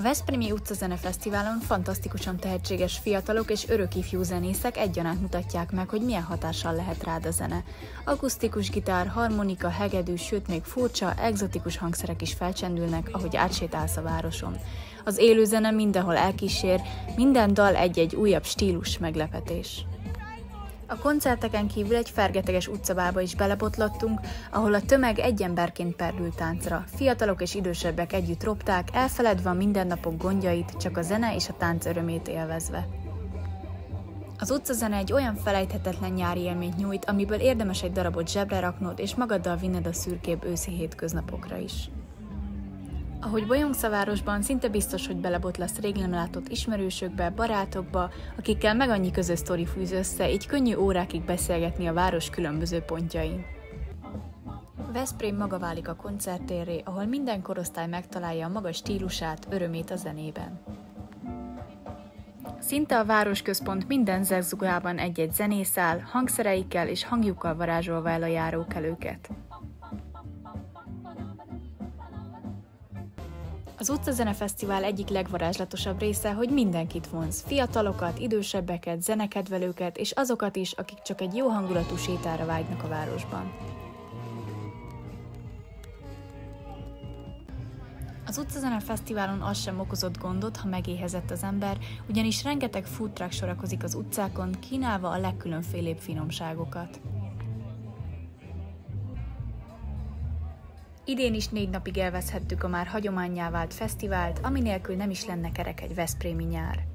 A Veszprémi Utcazene Fesztiválon fantasztikusan tehetséges fiatalok és örökifjú zenészek egyaránt mutatják meg, hogy milyen hatással lehet rád a zene. Akusztikus gitár, harmonika, hegedű, sőt még furcsa, egzotikus hangszerek is felcsendülnek, ahogy átsétálsz a városon. Az élő zene mindenhol elkísér, minden dal egy-egy újabb stílus meglepetés. A koncerteken kívül egy fergeteges utcabálba is belebotlottunk, ahol a tömeg egy emberként perdült táncra. Fiatalok és idősebbek együtt ropták, elfeledve a mindennapok gondjait, csak a zene és a tánc örömét élvezve. Az utcazene egy olyan felejthetetlen nyári élményt nyújt, amiből érdemes egy darabot zsebre raknod és magaddal vinned a szürkébb őszi hétköznapokra is. Ahogy bolyongsz a városban, szinte biztos, hogy belebotlasz rég nem látott ismerősökbe, barátokba, akikkel meg annyi közös sztori fűz össze, így könnyű órákig beszélgetni a város különböző pontjain. Veszprém maga válik a koncerttérré, ahol minden korosztály megtalálja a maga stílusát, örömét a zenében. Szinte a városközpont minden zegzugában egy-egy zenész áll, hangszereikkel és hangjukkal varázsolva el a járókelőket. Az Utcazene Fesztivál egyik legvarázslatosabb része, hogy mindenkit vonz, fiatalokat, idősebbeket, zenekedvelőket és azokat is, akik csak egy jó hangulatú sétára vágynak a városban. Az Utcazene Fesztiválon az sem okozott gondot, ha megéhezett az ember, ugyanis rengeteg food truck sorakozik az utcákon, kínálva a legkülönfélébb finomságokat. Idén is 4 napig élvezhettük a már hagyománnyá vált fesztivált, ami nélkül nem is lenne kerek egy veszprémi nyár.